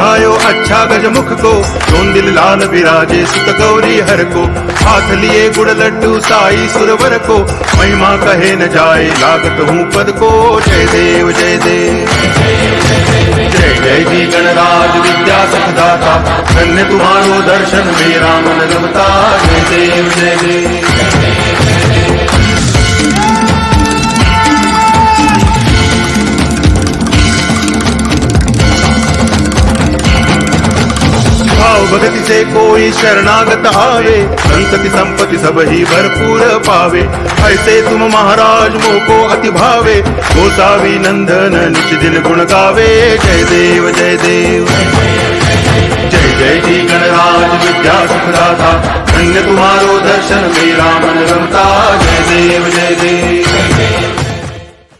बधायो अच्छा गजमुख को, दोन दिल लाल विराजे सुत गौरी हर को। हाथ लिए गुड़ लड्डू साई सुरवर को, महिमा कहे न जाए लागत हूँ पद को। जय देव जय देव जय जय जी गणराज विद्या सुखदाता, धन्य तुम्हारो दर्शन मेरा मन रमता। जय देव जय देव भगति से कोई शरणागत आवे, संतति संपत्ति सब ही भरपूर पावे। ऐसे तुम महाराज मोको अति भावे, गोसावी नंदन निच दिन गुण गावे। जय देव जय देव जय जय जी गणराज विद्या सुखदाता, धन्य तुम्हारो दर्शन मेरा मन रमता। जय